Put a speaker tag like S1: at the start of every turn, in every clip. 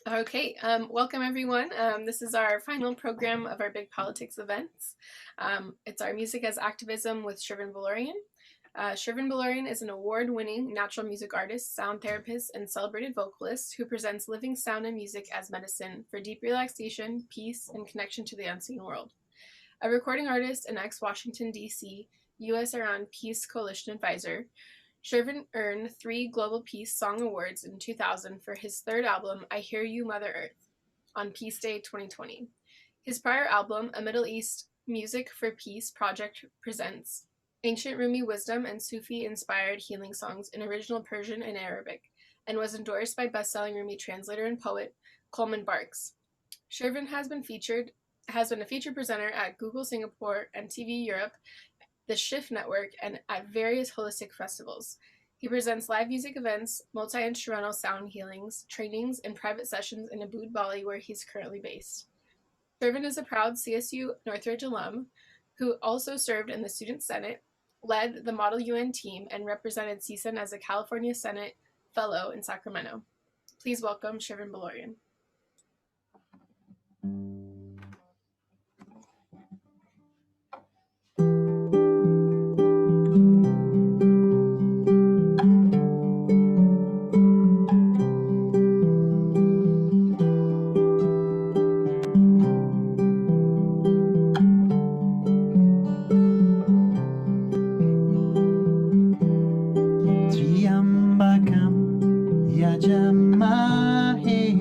S1: Okay, welcome everyone. This is our final program of our Big Politics events. It's our Music as Activism with Shervin Boloorian. Shervin Boloorian is an award-winning natural music artist, sound therapist, and celebrated vocalist who presents living sound and music as medicine for deep relaxation, peace, and connection to the unseen world. A recording artist and ex-Washington, D.C., U.S. Iran Peace Coalition advisor, Shervin earned 3 Global Peace Song Awards in 2000 for his third album, I Hear You, Mother Earth, on Peace Day 2020. His prior album, A Middle East Music for Peace Project, presents ancient Rumi wisdom and Sufi-inspired healing songs in original Persian and Arabic, and was endorsed by best-selling Rumi translator and poet Coleman Barks. Shervin has been a featured presenter at Google Singapore, MTV Europe, the Shift Network, and at various holistic festivals. He presents live music events, multi-instrumental sound healings, trainings, and private sessions in Abood, Bali, where he's currently based. Shervin is a proud CSU Northridge alum who also served in the Student Senate, led the Model UN team, and represented CSUN as a California Senate Fellow in Sacramento. Please welcome Shervin Boloorian.
S2: Triambakam Yajamahe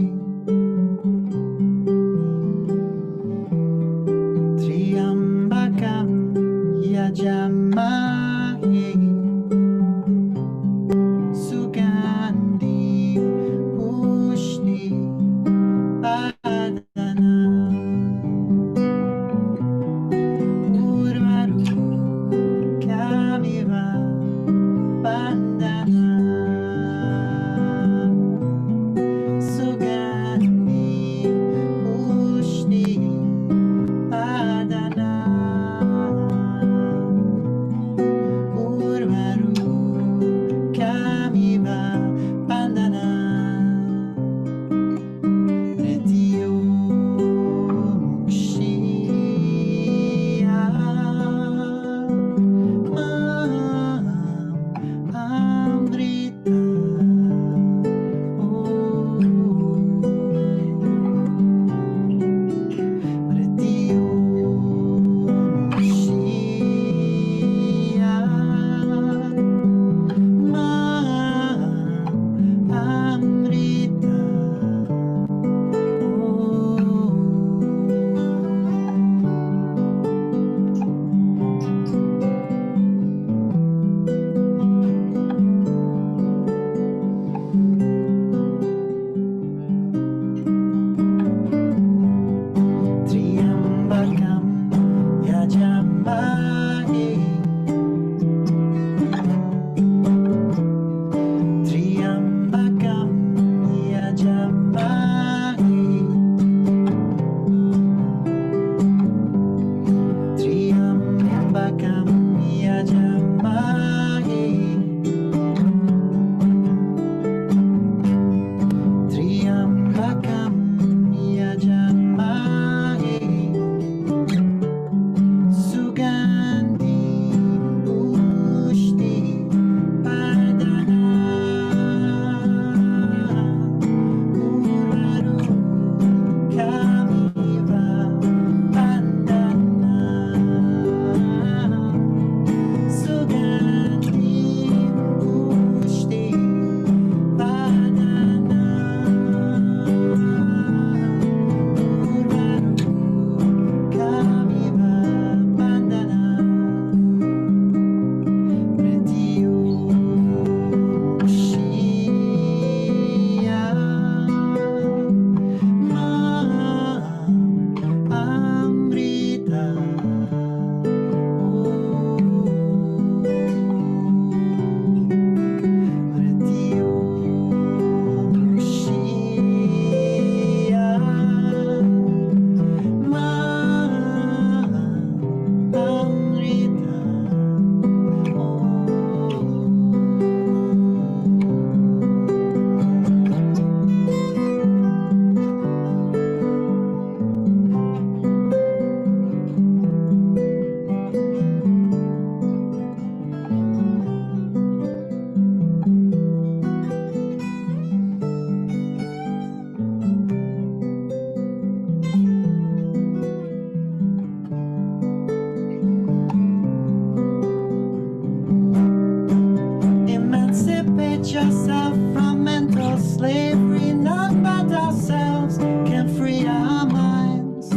S2: Teach yourself from mental slavery, none but ourselves can free our minds.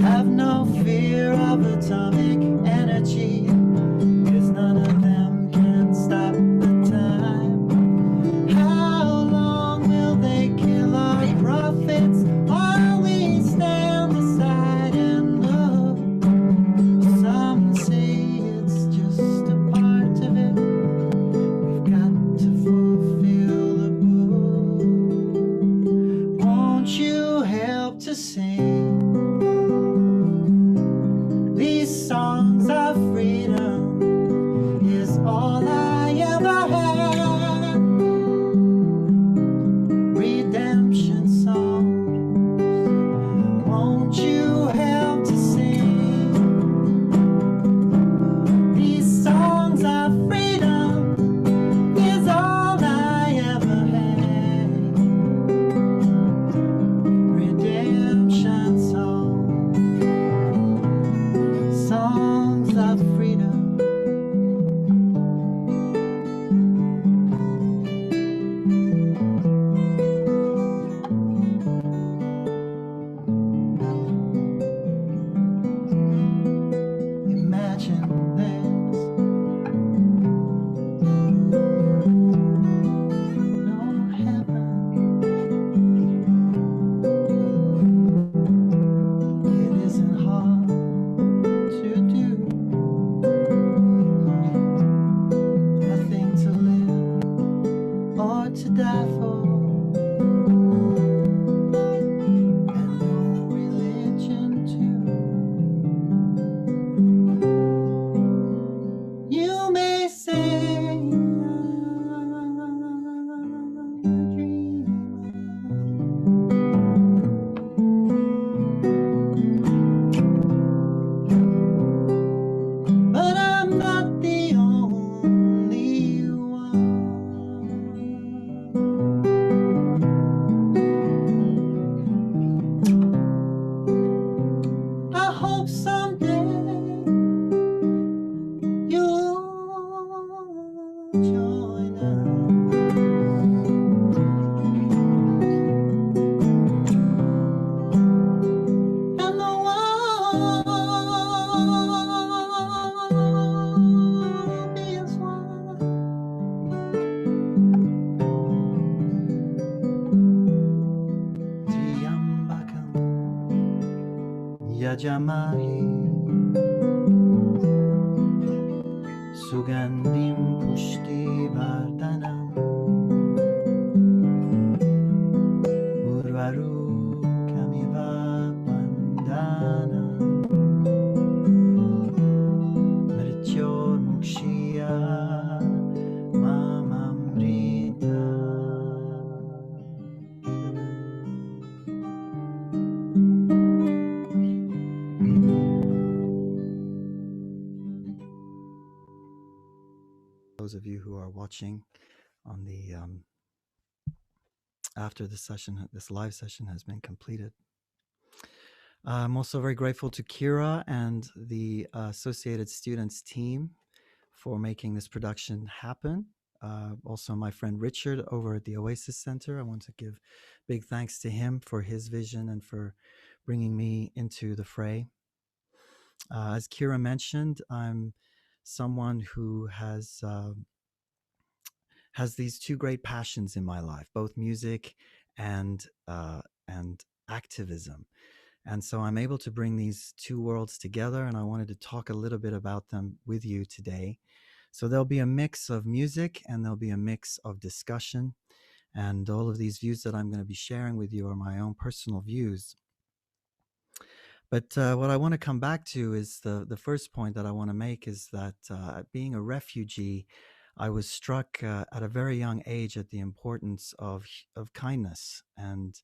S2: Have no fear of atomic energy, 'cause none of them can stop the time. How long will they kill our prophets while we stand aside and look? Some say it's just a part of it. We've got to fulfill the book. Won't you help to sing these songs of freedom? Is all I ever had. Redemption songs. Won't you help to sing these songs of freedom? Is all I ever had. Redemption songs. Songs of freedom. Imagine there's no heaven. It isn't hard to do. Nothing to live or to die for, and no religion too. You may say I'm a dreamer, but I'm not the only one. I hope someday you'll join us. And the world will be as one. Triambakam Yajamahi Sugandhim Pushti Vardhanam Urvarukamiva Bandhanam Mrityormukshya Mamamrita. Those of you who are watching on the after this session, this live session has been completed. I'm also very grateful to Kira and the Associated Students team for making this production happen. Also my friend Richard over at the Oasis Center. I want to give big thanks to him for his vision and for bringing me into the fray. As Kira mentioned, I'm someone who has these two great passions in my life, both music and activism. And so I'm able to bring these two worlds together, and I wanted to talk a little bit about them with you today. So there'll be a mix of music and there'll be a mix of discussion. And all of these views that I'm going to be sharing with you are my own personal views. But what I want to come back to is the first point that I want to make is that being a refugee, I was struck at a very young age at the importance of kindness and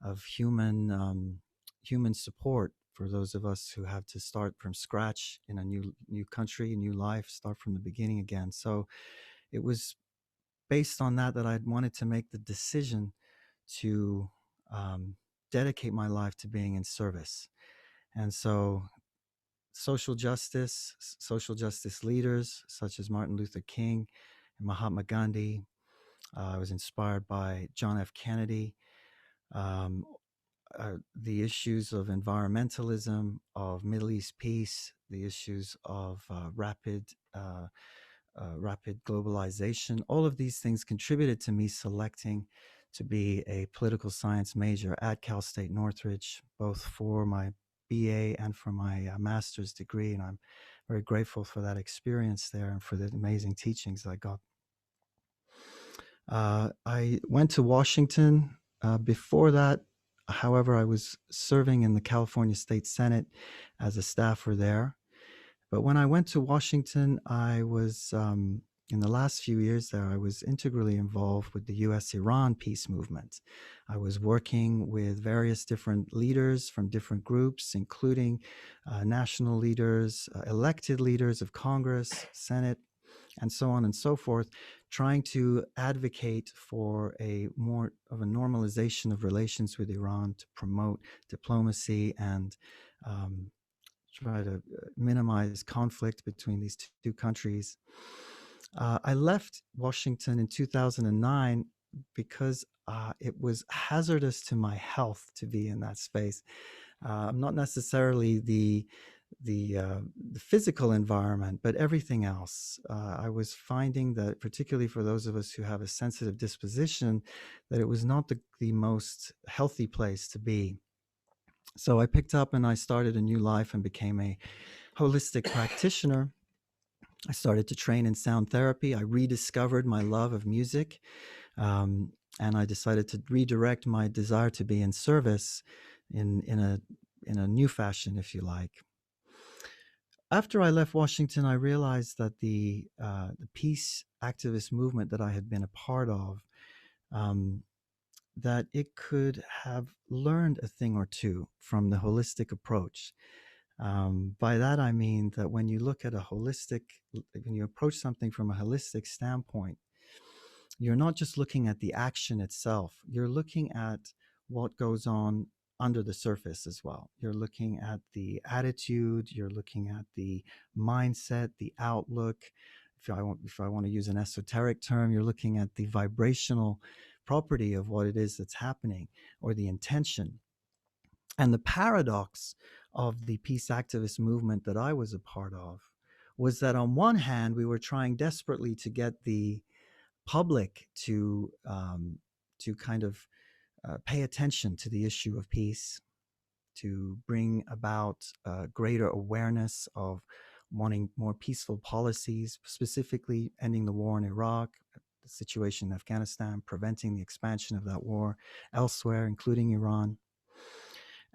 S2: of human support for those of us who have to start from scratch in a new country, a new life, start from the beginning again. So it was based on that I wanted to make the decision to dedicate my life to being in service. And so social justice leaders such as Martin Luther King and Mahatma Gandhi, I was inspired by John F. Kennedy, um, the issues of environmentalism, of Middle East peace, the issues of uh, rapid globalization. All of these things contributed to me selecting to be a political science major at Cal State Northridge, both for my BA and for my master's degree. And I'm very grateful for that experience there and for the amazing teachings I got. I went to Washington. Before that, however, I was serving in the California State Senate as a staffer there. But when I went to Washington, I was, in the last few years there, I was integrally involved with the US Iran peace movement. I was working with various different leaders from different groups, including national leaders, elected leaders of Congress, Senate, and so on and so forth, trying to advocate for a more of a normalization of relations with Iran to promote diplomacy and try to minimize conflict between these two countries. I left Washington in 2009 because it was hazardous to my health to be in that space. Not necessarily the physical environment, but everything else. I was finding that, particularly for those of us who have a sensitive disposition, that it was not the most healthy place to be. So I picked up and I started a new life and became a holistic practitioner. I started to train in sound therapy. I rediscovered my love of music, and I decided to redirect my desire to be in service in a new fashion, if you like. After I left Washington, I realized that the peace activist movement that I had been a part of, um, that it could have learned a thing or two from the holistic approach. By that, I mean that when you look at when you approach something from a holistic standpoint, you're not just looking at the action itself, you're looking at what goes on under the surface as well. You're looking at the attitude, you're looking at the mindset, the outlook. If I want to use an esoteric term, you're looking at the vibrational property of what it is that's happening, or the intention. And the paradox of the peace activist movement that I was a part of was that on one hand, we were trying desperately to get the public to kind of pay attention to the issue of peace, to bring about greater awareness of wanting more peaceful policies, specifically ending the war in Iraq, the situation in Afghanistan, preventing the expansion of that war elsewhere, including Iran.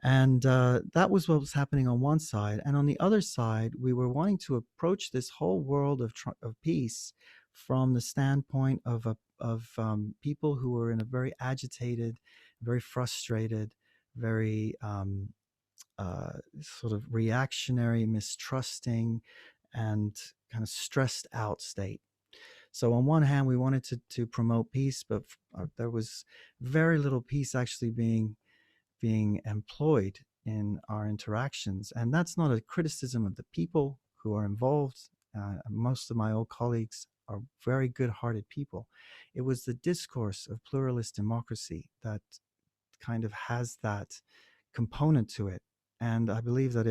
S2: And that was what was happening on one side. And on the other side, we were wanting to approach this whole world of peace from the standpoint of people who were in a very agitated, very frustrated, very sort of reactionary, mistrusting, and kind of stressed out state. So on one hand, we wanted to promote peace, but there was very little peace actually being employed in our interactions. And that's not a criticism of the people who are involved. Most of my old colleagues are very good-hearted people. It was the discourse of pluralist democracy that kind of has that component to it. And I believe that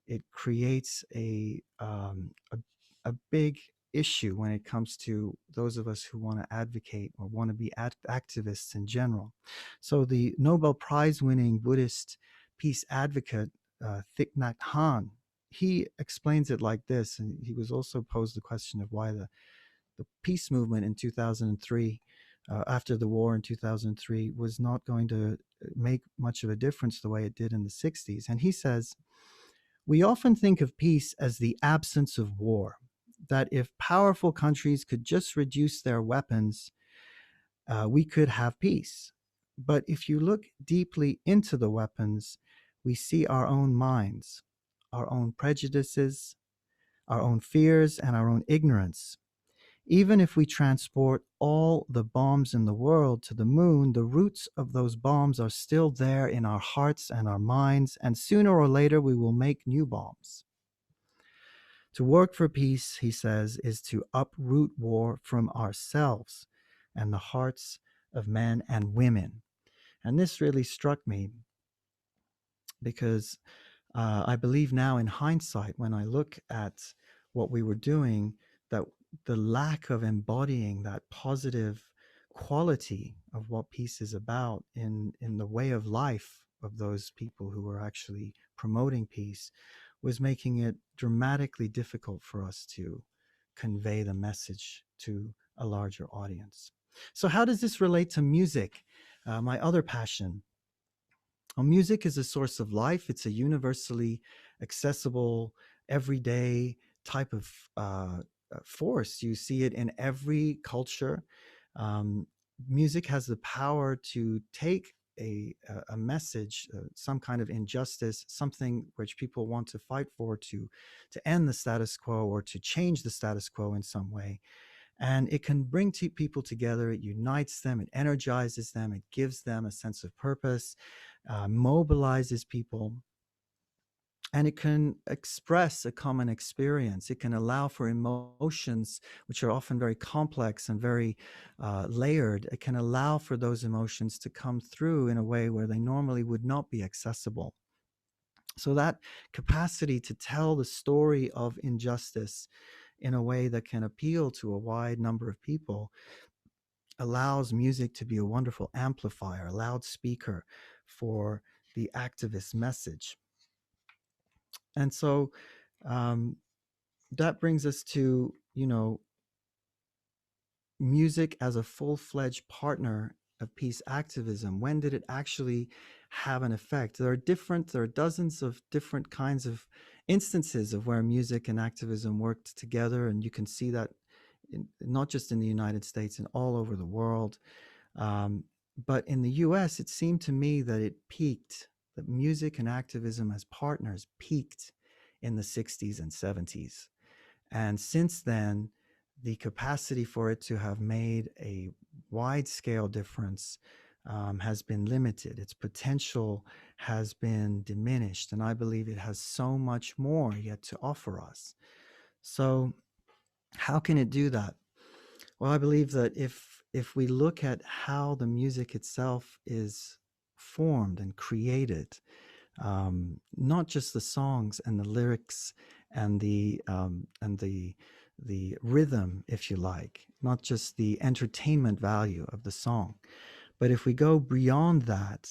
S2: it creates a big issue when it comes to those of us who want to advocate or want to be activists in general. So the Nobel Prize winning Buddhist peace advocate, Thich Nhat Hanh, he explains it like this, and he was also posed the question of why the peace movement in 2003, after the war in 2003, was not going to make much of a difference the way it did in the 60s. And he says, we often think of peace as the absence of war, that if powerful countries could just reduce their weapons, we could have peace. But if you look deeply into the weapons, we see our own minds, our own prejudices, our own fears, and our own ignorance. Even if we transport all the bombs in the world to the moon, the roots of those bombs are still there in our hearts and our minds, and sooner or later we will make new bombs. To work for peace, he says, is to uproot war from ourselves, and the hearts of men and women. And this really struck me because I believe now, in hindsight, when I look at what we were doing, that the lack of embodying that positive quality of what peace is about in the way of life of those people who were actually promoting peace was making it dramatically difficult for us to convey the message to a larger audience. So, how does this relate to music? My other passion. Well, music is a source of life. It's a universally accessible, everyday type of force. You see it in every culture. Um, Music has the power to take a message, some kind of injustice, something which people want to fight for, to end the status quo or to change the status quo in some way, and it can bring people together. It unites them, it energizes them, it gives them a sense of purpose, mobilizes people, and it can express a common experience. It can allow for emotions which are often very complex and very layered. It can allow for those emotions to come through in a way where they normally would not be accessible. So that capacity to tell the story of injustice in a way that can appeal to a wide number of people allows music to be a wonderful amplifier, a loudspeaker for the activist message. And so um, that brings us to, music as a full-fledged partner of peace activism. When did it actually have an effect? There are dozens of different kinds of instances of where music and activism worked together, and you can see that not just in the United States and all over the world. Um, but in the US, it seemed to me that it peaked, that music and activism as partners peaked in the 60s and 70s. And since then, the capacity for it to have made a wide scale difference has been limited. Its potential has been diminished. And I believe it has so much more yet to offer us. So, how can it do that? Well, I believe that if we look at how the music itself is formed and created, not just the songs and the lyrics and the rhythm, if you like, not just the entertainment value of the song, but if we go beyond that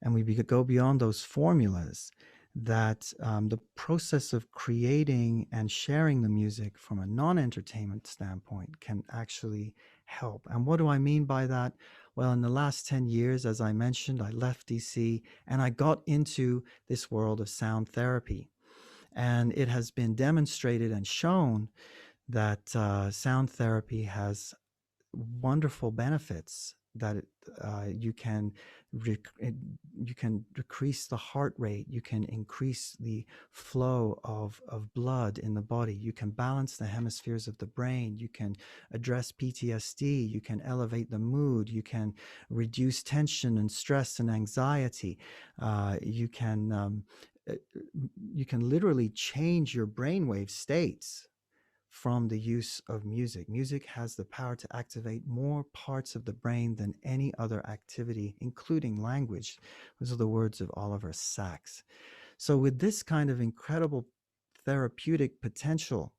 S2: and we go beyond those formulas, that the process of creating and sharing the music from a non-entertainment standpoint can actually help. And what do I mean by that? Well, in the last 10 years, as I mentioned, I left DC and I got into this world of sound therapy. And it has been demonstrated and shown that sound therapy has wonderful benefits, that you can you can decrease the heart rate, you can increase the flow of blood in the body, you can balance the hemispheres of the brain, you can address PTSD, you can elevate the mood, you can reduce tension and stress and anxiety, uh, you can literally change your brainwave states from the use of music. Music has the power to activate more parts of the brain than any other activity, including language. Those are the words of Oliver Sacks. So, with this kind of incredible therapeutic potential,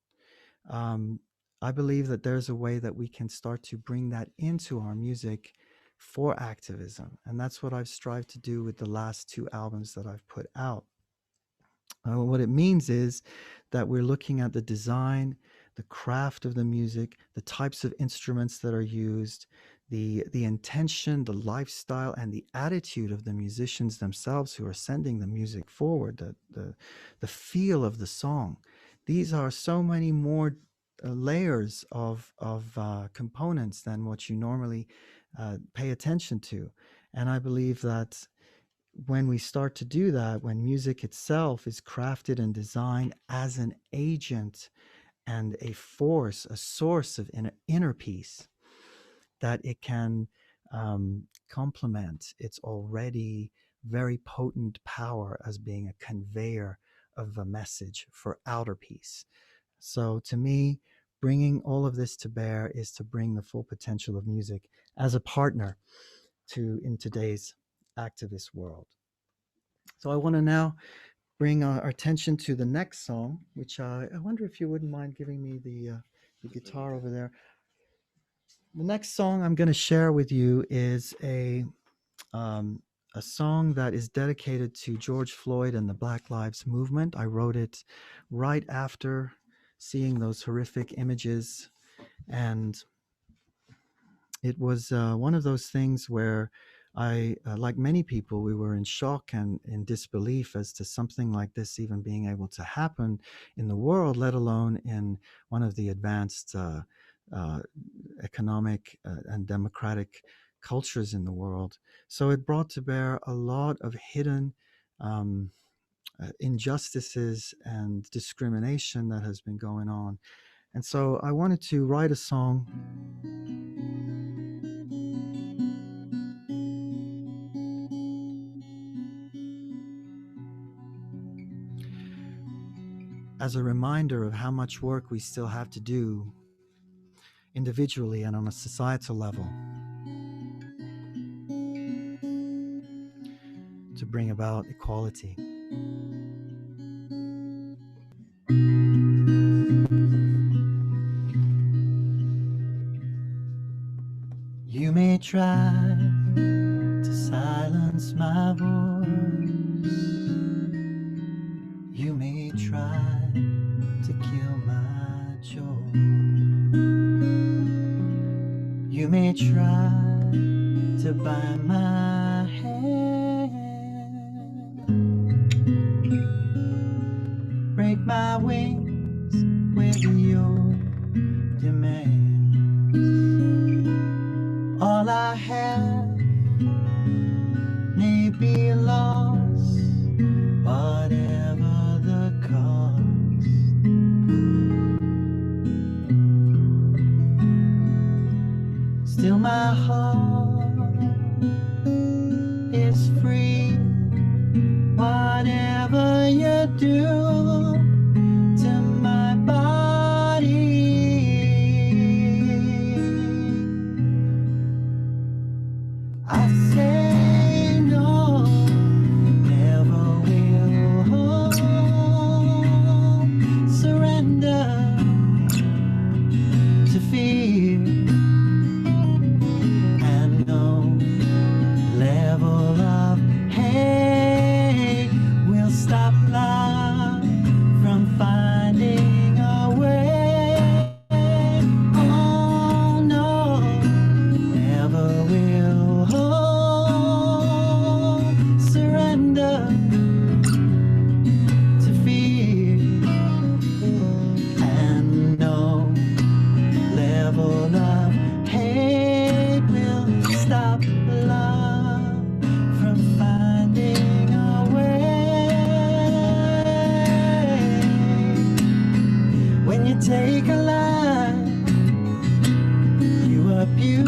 S2: um, I believe that there's a way that we can start to bring that into our music for activism. And that's what I've strived to do with the last two albums that I've put out. What it means is that we're looking at the design, the craft of the music, the types of instruments that are used, the intention, the lifestyle, and the attitude of the musicians themselves who are sending the music forward, the feel of the song. These are so many more layers of components than what you normally pay attention to. And I believe that when we start to do that, when music itself is crafted and designed as an agent and a force, a source of inner peace, that it can complement its already very potent power as being a conveyor of a message for outer peace. So to me, bringing all of this to bear is to bring the full potential of music as a partner in today's activist world. So I want to now bring our attention to the next song, which I wonder if you wouldn't mind giving me the guitar over there. The next song I'm going to share with you is um, a song that is dedicated to George Floyd and the Black Lives Movement. I wrote it right after seeing those horrific images, and it was one of those things where like many people, we were in shock and in disbelief as to something like this even being able to happen in the world, let alone in one of the advanced economic and democratic cultures in the world. So it brought to bear a lot of hidden um, injustices and discrimination that has been going on. And so I wanted to write a song as a reminder of how much work we still have to do individually and on a societal level to bring about equality. You may try to silence my voice. You may try to kill my joy. You may try to bind my hand, break my wings with your demands. All I have may be lost, whatever the cost. Still my heart is free, whatever you do to my body. I say no, never will surrender to fear, and no level of hate will stop love from finding a way. Oh no, never will surrender to fear, and no level of hate will stop love from finding a way. When you take a lie, you abuse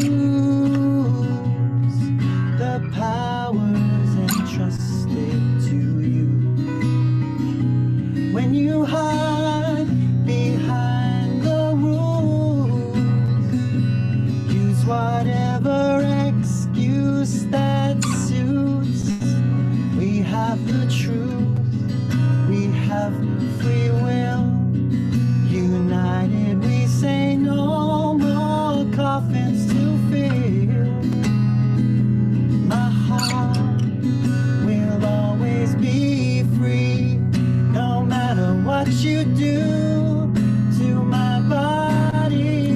S2: the powers entrusted to you. When you hide behind the rules, use whatever excuse that suits. We have the truth, we have free will. United we say no more coffins to fill. My heart will always be free, no matter what you do to my body.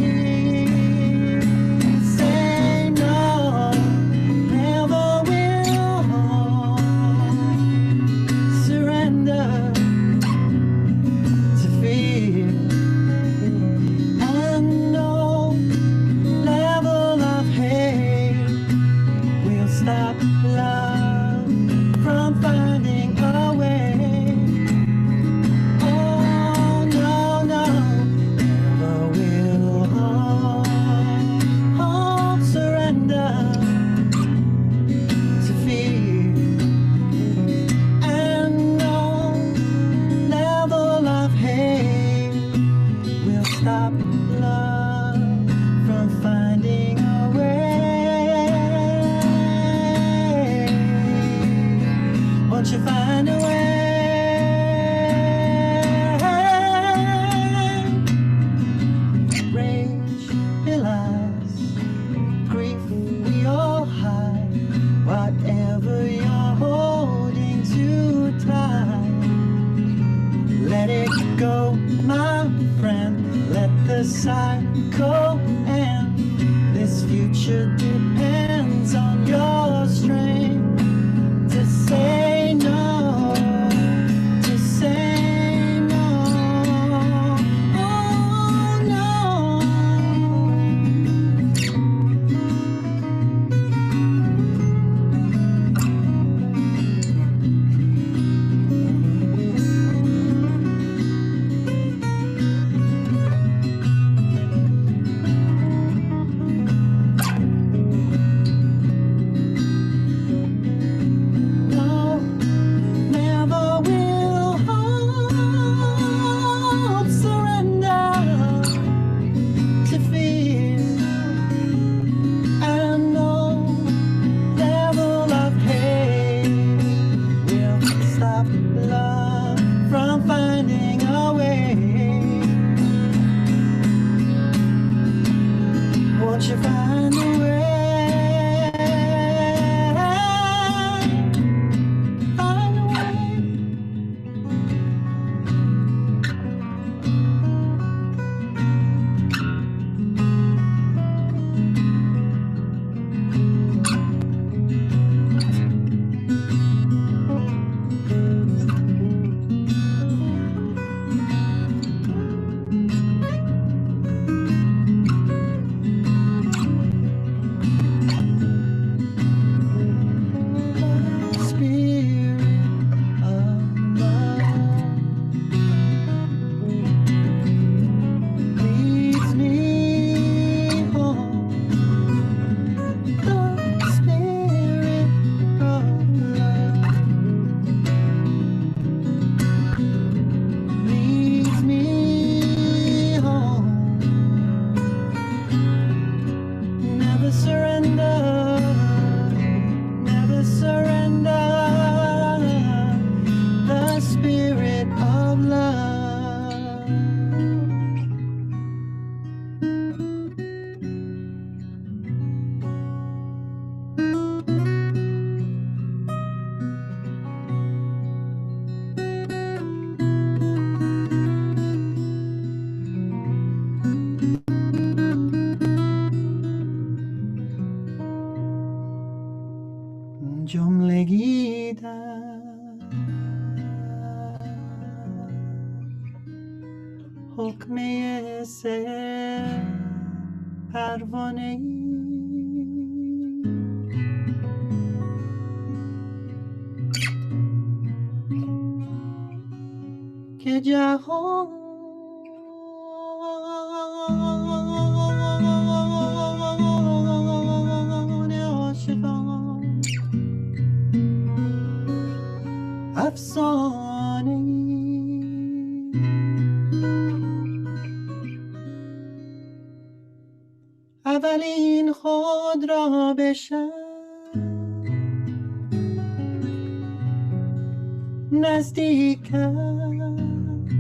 S2: Say no, never future depends on your strength to say no, to say no. Oh no. No, never will hope surrender to fear. And no level of hate will stop love from finding a way. Won't you find a way? Find a way. Spirit of love leads me home. The spirit of love leads me home. Never surrender, never surrender. The spirit of love. جملگی در حکمه سر پروانه‌ای که جهان عاشقان افسانه‌ای اولین خود را بشم نزدیک کرد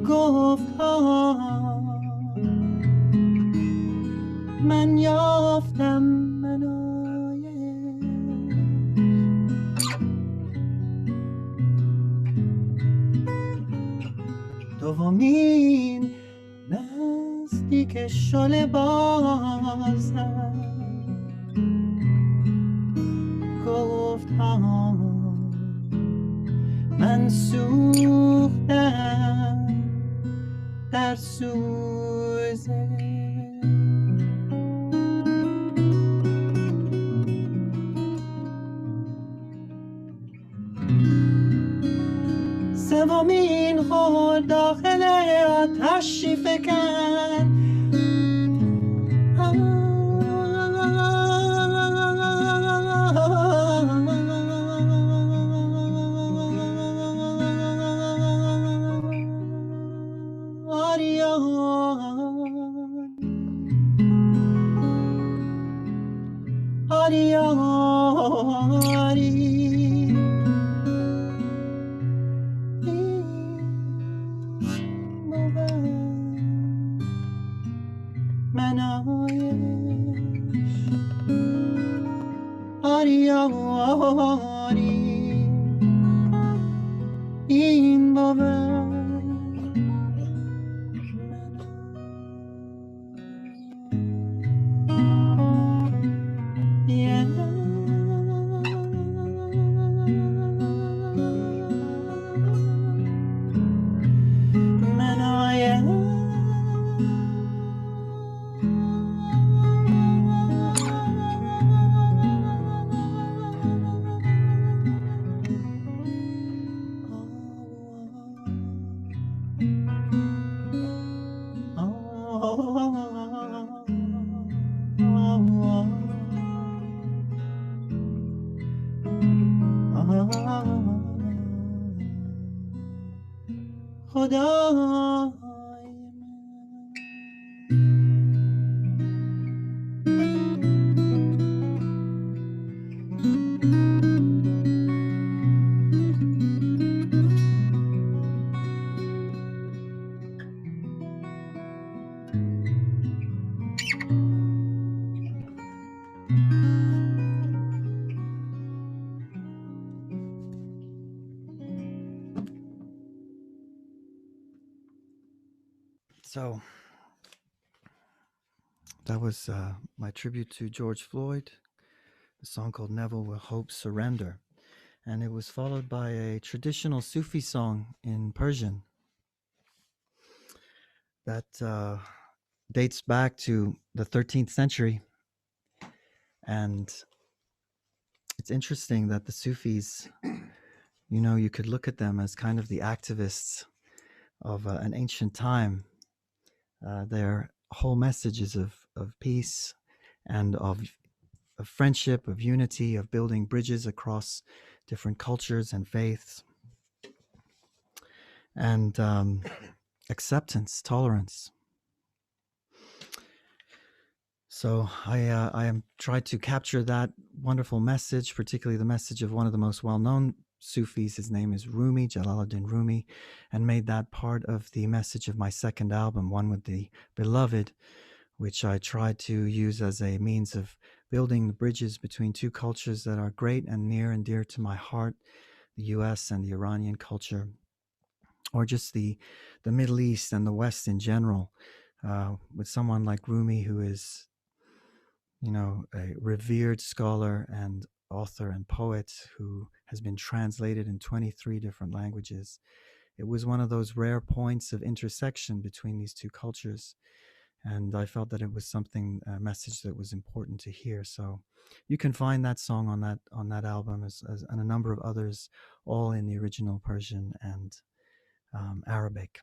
S2: گفتها من یافتم منایه دومین نزدیک شل بازم گفتها من سوختم در سوزه سومین خور داخل آتشی فکن این باور So that was my tribute to George Floyd, a song called Never Will Hope Surrender. And it was followed by a traditional Sufi song in Persian that dates back to the 13th century. And it's interesting that the Sufis, you know, you could look at them as kind of the activists of an ancient time. Their whole message is of peace and of friendship, of unity, of building bridges across different cultures and faiths, and acceptance, tolerance. So I am tried to capture that wonderful message, particularly the message of one of the most well-known Sufis. His name is Rumi, Jalaluddin Rumi, and made that part of the message of my second album, One with the Beloved, which I tried to use as a means of building the bridges between two cultures that are great and near and dear to my heart, the US and the Iranian culture, or just the Middle East and the West in general, with someone like Rumi, who is, you know, a revered scholar and author and poet who has been translated in 23 different languages. It was one of those rare points of intersection between these two cultures. And I felt that it was something, a message that was important to hear. So you can find that song on that album, and a number of others, all in the original Persian and Arabic.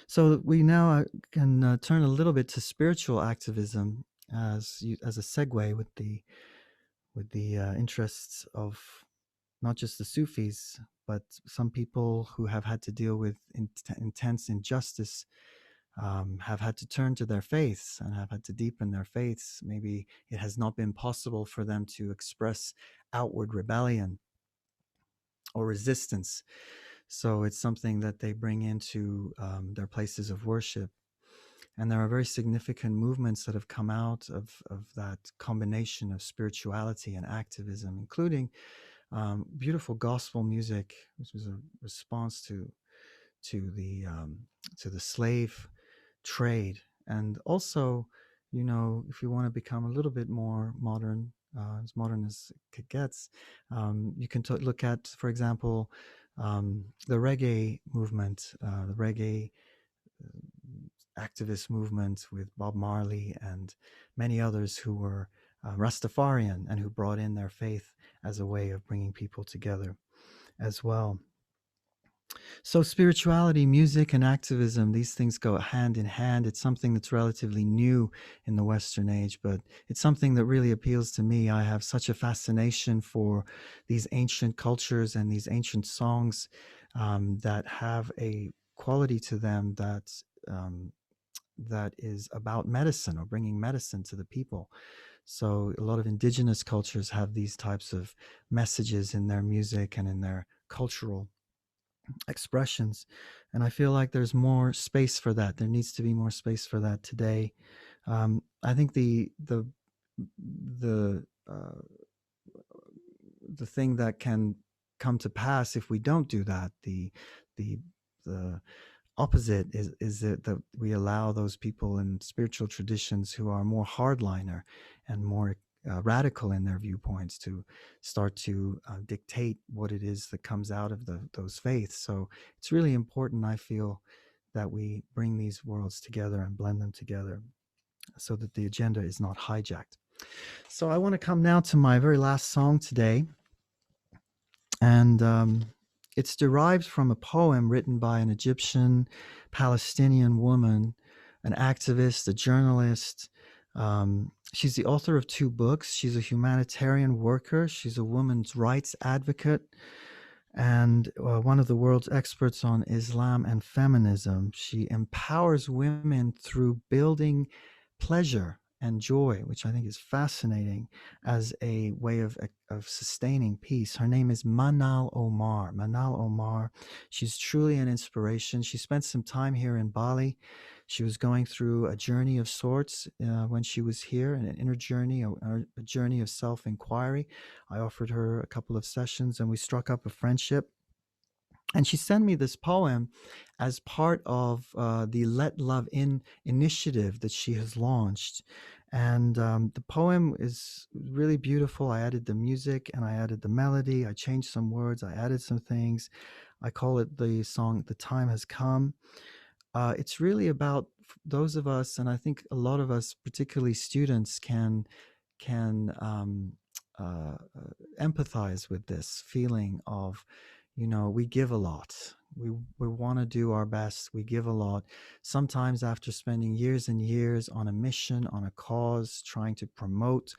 S2: So we now can turn a little bit to spiritual activism as a segue with the interests of not just the Sufis, but some people who have had to deal with intense injustice, have had to turn to their faiths and have had to deepen their faiths. Maybe it has not been possible for them to express outward rebellion or resistance. So it's something that they bring into their places of worship. And there are very significant movements that have come out of that combination of spirituality and activism, including beautiful gospel music, which was a response to the slave trade. And also, you know, if you want to become a little bit more modern as it gets, you can look at, for example, the reggae movement, the reggae activist movement with Bob Marley and many others who were Rastafarian and who brought in their faith as a way of bringing people together as well. So spirituality, music, and activism, these things go hand in hand. It's something that's relatively new in the Western age, but it's something that really appeals to me. I have such a fascination for these ancient cultures and these ancient songs that have a quality to them um, that is about medicine or bringing medicine to the people. So a lot of indigenous cultures have these types of messages in their music and in their cultural expressions, and I feel like there's more space for that. There needs to be more space for that today. I think the the thing that can come to pass if we don't do that, the the opposite is that we allow those people in spiritual traditions who are more hardliner and more radical in their viewpoints to start to dictate what it is that comes out of those faiths. So it's really important, I feel, that we bring these worlds together and blend them together so that the agenda is not hijacked. So I want to come now to my very last song today. And it's derived from a poem written by an Egyptian Palestinian woman, an activist, a journalist. She's the author of 2 books. She's a humanitarian worker. She's a women's rights advocate. and one of the world's experts on Islam and feminism. She empowers women through building pleasure and joy, which I think is fascinating as a way of sustaining peace. Her name is Manal Omar. Manal Omar. She's truly an inspiration. She spent some time here in Bali. She was going through a journey of sorts when she was here, an inner journey, a journey of self inquiry. I offered her a couple of sessions and we struck up a friendship. And she sent me this poem as part of the Let Love In initiative that she has launched. And the poem is really beautiful. I added the music and I added the melody. I changed some words. I added some things. I call it the song The Time Has Come. It's really about those of us, and I think a lot of us, particularly students, can empathize with this feeling of, we give a lot. We want to do our best. We give a lot. Sometimes after spending years and years on a mission, on a cause, trying to promote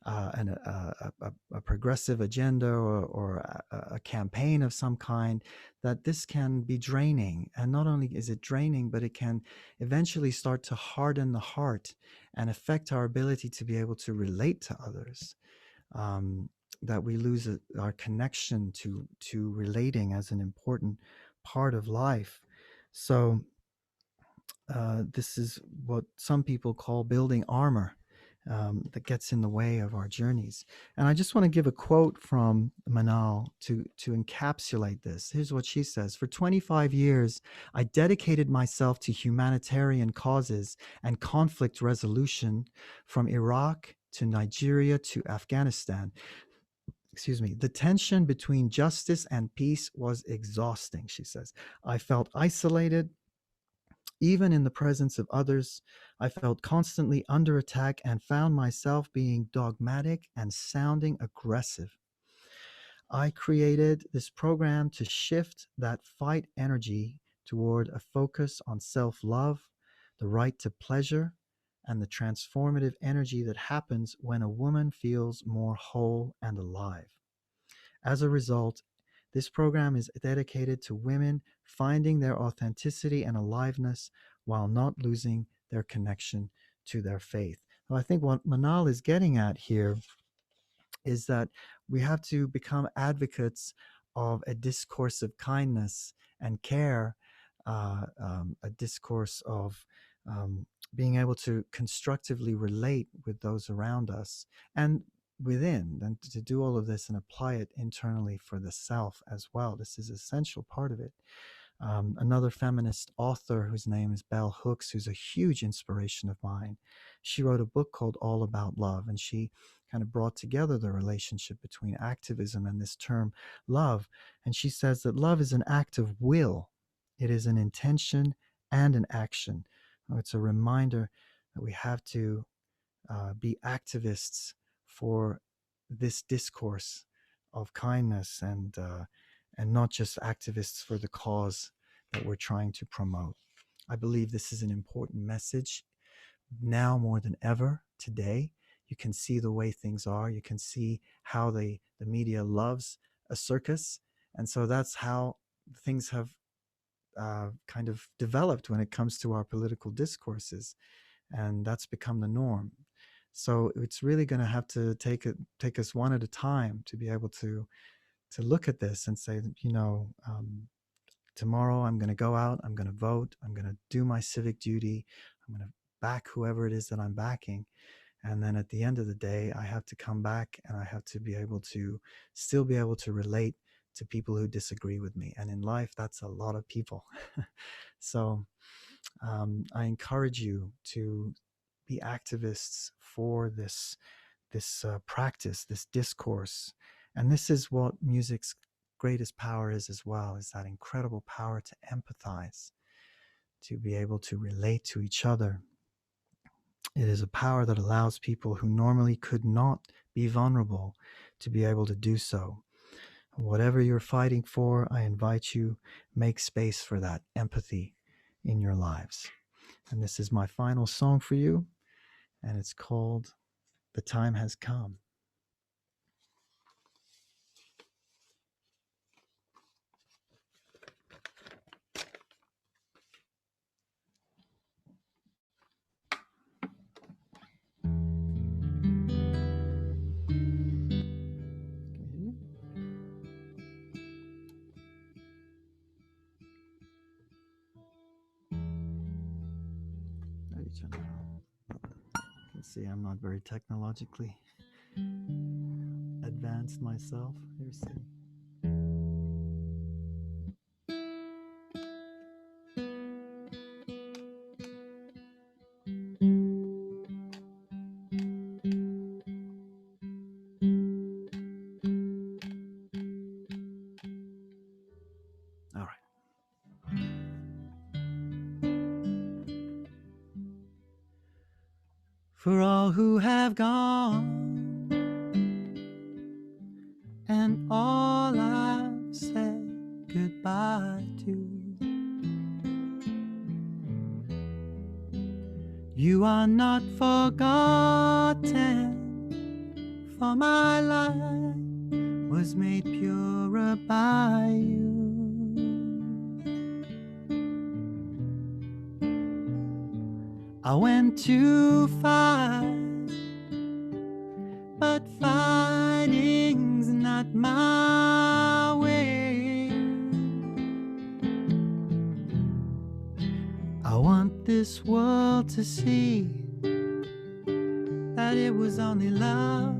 S2: a progressive agenda or a campaign of some kind, that this can be draining. And not only is it draining, but it can eventually start to harden the heart and affect our ability to be able to relate to others. Um, that we lose our connection to relating as an important part of life. So this is what some people call building armor, that gets in the way of our journeys. And I just want to give a quote from Manal to encapsulate this. Here's what she says: "For 25 years, I dedicated myself to humanitarian causes and conflict resolution, from Iraq to Nigeria to Afghanistan. Excuse me. The tension between justice and peace was exhausting," she says. "I felt isolated, even in the presence of others. I felt constantly under attack and found myself being dogmatic and sounding aggressive. I created this program to shift that fight energy toward a focus on self love, the right to pleasure, and the transformative energy that happens when a woman feels more whole and alive. As a result, this program is dedicated to women finding their authenticity and aliveness while not losing their connection to their faith." Well, I think what Manal is getting at here is that we have to become advocates of a discourse of kindness and care, a discourse of being able to constructively relate with those around us and within, and to do all of this and apply it internally for the self as well. This is an essential part of it. Another feminist author whose name is Bell Hooks, who's a huge inspiration of mine, she wrote a book called All About Love, and she kind of brought together the relationship between activism and this term love. And she says that love is an act of will, it is an intention and an action. It's a reminder that we have to be activists for this discourse of kindness, and not just activists for the cause that we're trying to promote. I believe this is an important message now more than ever today. You can see the way things are. You can see how the media loves a circus. And so that's how things have kind of developed when it comes to our political discourses. And that's become the norm. So it's really going to have to take us one at a time to be able to look at this and say, tomorrow I'm going to go out, I'm going to vote, I'm going to do my civic duty, I'm going to back whoever it is that I'm backing. And then at the end of the day, I have to come back and I have to be able to still be able to relate to people who disagree with me. And in life, that's a lot of people. So I encourage you to be activists for this practice, this discourse. And this is what music's greatest power is as well, is that incredible power to empathize, to be able to relate to each other. It is a power that allows people who normally could not be vulnerable to be able to do so. Whatever you're fighting for, I invite you, make space for that empathy in your lives. And this is my final song for you, and it's called The Time Has Come. See, I'm not very technologically advanced myself. Here's see. All right. For all who have gone, and all I've said goodbye to, you are not forgotten, for my life was made purer by you. I went to fight, but fighting's not my way. I want this world to see that it was only love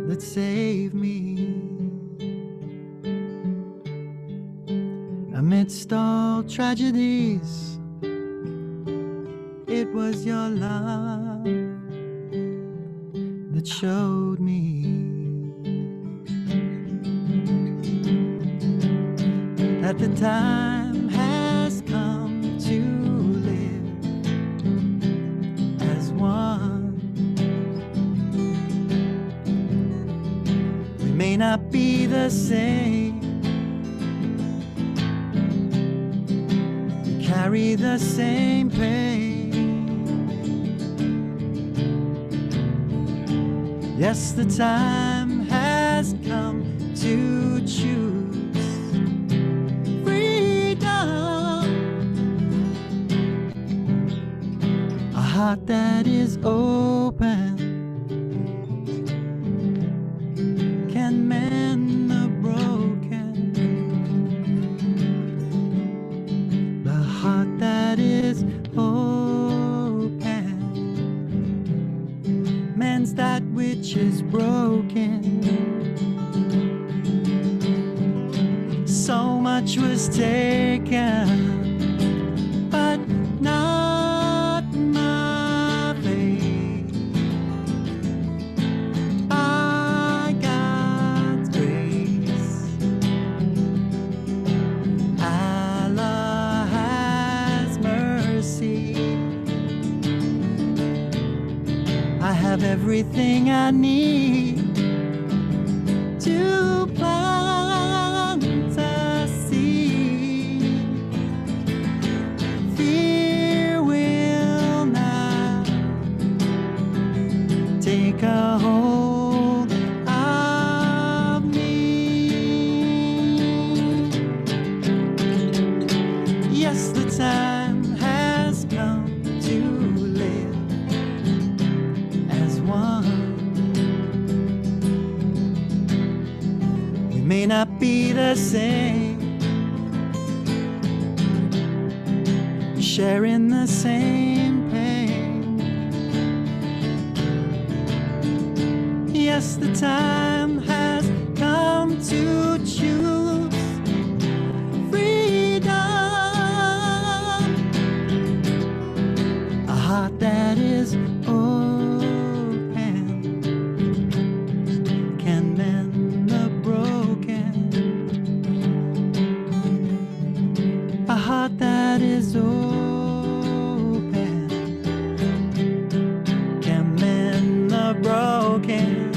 S2: that saved me. Amidst all tragedies, it was your love that showed me that the time has come to live as one. We may not be the same, we carry the same pain. Yes, the time has come to choose freedom. A heart that is open can mend the broken. The heart that is open mends that which is broken. So much was taken, but not my faith. By God's grace, Allah has mercy. I have everything I need to plant a seed. Fear will not take a hold of me. Yes, the time has come to live as one. We may not be the same, sharing the same pain. Yes, the time has come to choose freedom. A heart that is open can mend the broken. A heart that is open can mend the broken.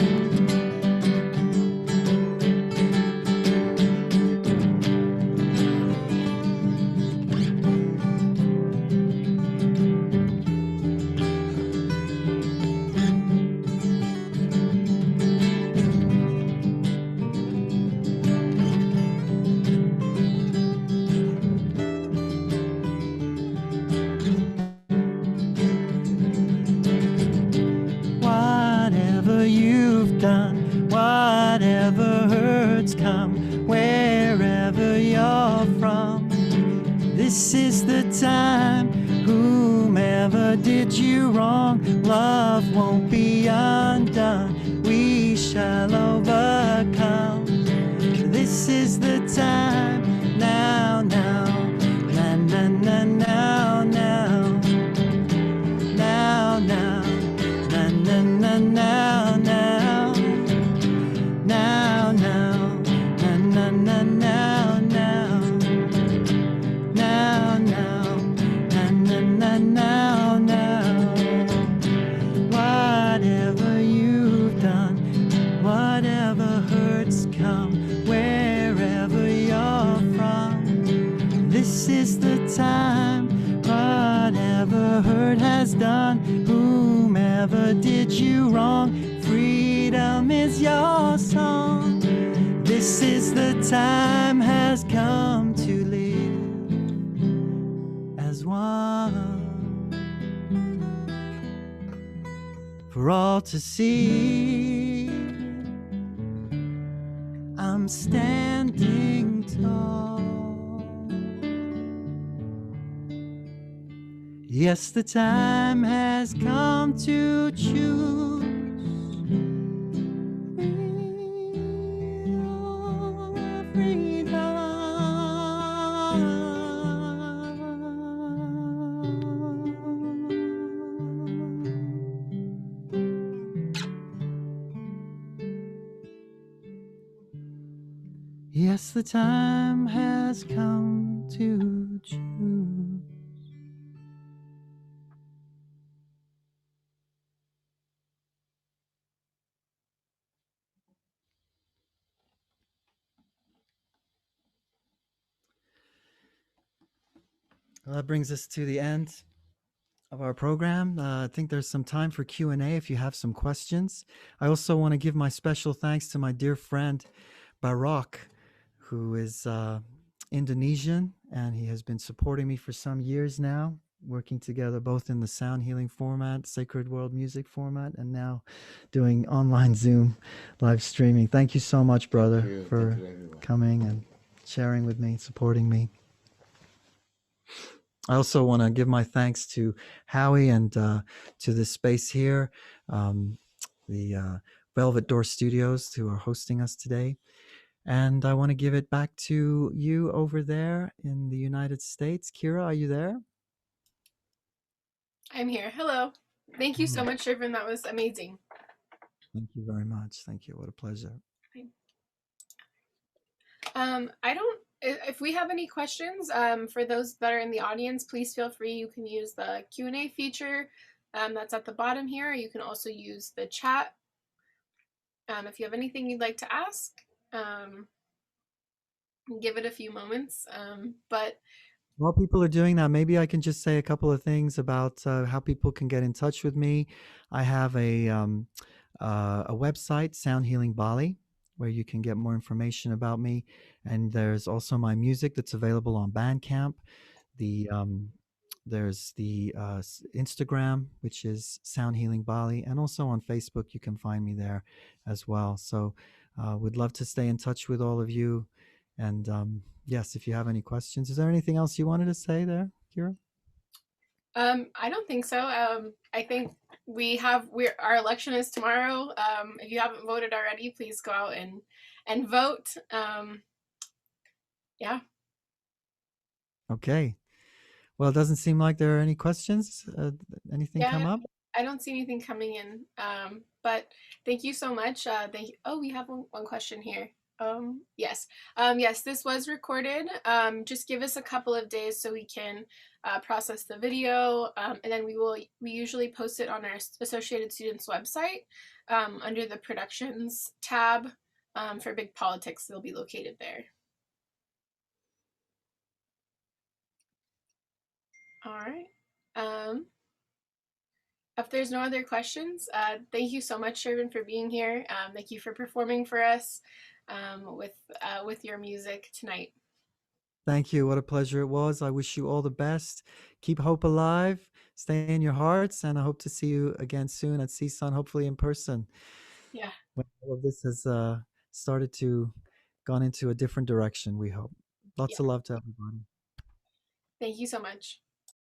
S2: did you wrong, love won't be undone. We shall overcome. This is the time, now, now, na na na now, now, now, now, na na na now, now, now, now, na na na now, now, now, now, na na na now, now. Whatever you've done, whatever hurts come, wherever you're from, this is the time. Whatever hurt has done, whomever did you wrong, freedom is your song. This is the time has come to live as one, for all to see. I'm standing tall. Yes, the time has come to choose freedom. Yes, the time has come to choose. Well, that brings us to the end of our program. I think there's some time for Q&A if you have some questions. I also want to give my special thanks to my dear friend Barak, who is Indonesian, and he has been supporting me for some years now, working together both in the sound healing format, sacred world music format, and now doing online Zoom live streaming. Thank you so much, brother, for coming and sharing with me, supporting me. I also want to give my thanks to Howie and to this space here, the Velvet Door Studios, who are hosting us today. And I want to give it back to you over there in the United States. Kira, are you there?
S1: I'm here. Hello. Thank you so much, Shervin. That was amazing.
S2: Thank you very much. Thank you. What a pleasure.
S1: I don't. If we have any questions, for those that are in the audience, please feel free. You can use the Q&A feature that's at the bottom here. You can also use the chat. If you have anything you'd like to ask, give it a few moments. But
S2: while people are doing that, maybe I can just say a couple of things about how people can get in touch with me. I have a website, Sound Healing Bali, where you can get more information about me. And there's also my music that's available on Bandcamp. There's the Instagram, which is Sound Healing Bali, and also on Facebook, you can find me there as well. So would love to stay in touch with all of you. And yes, if you have any questions. Is there anything else you wanted to say there, Kira?
S1: I don't think so. I think our election is tomorrow. If you haven't voted already, please go out and vote. Yeah.
S2: Okay. Well, it doesn't seem like there are any questions. Anything come
S1: Yeah,
S2: up?
S1: I don't see anything coming in. But thank you so much. Thank you. Oh, we have one question here. Yes. Yes, this was recorded. Just give us a couple of days so we can process the video, and then we usually post it on our Associated Students website under the Productions tab for Big Politics. They'll be located there. All right. If there's no other questions, thank you so much, Shervin, for being here. Thank you for performing for us with your music tonight.
S2: Thank you. What a pleasure it was. I wish you all the best. Keep hope alive. Stay in your hearts. And I hope to see you again soon at CSUN, hopefully in person.
S1: Yeah.
S2: When all of this has started to gone into a different direction, we hope. Lots of love to everybody.
S1: Thank you so much.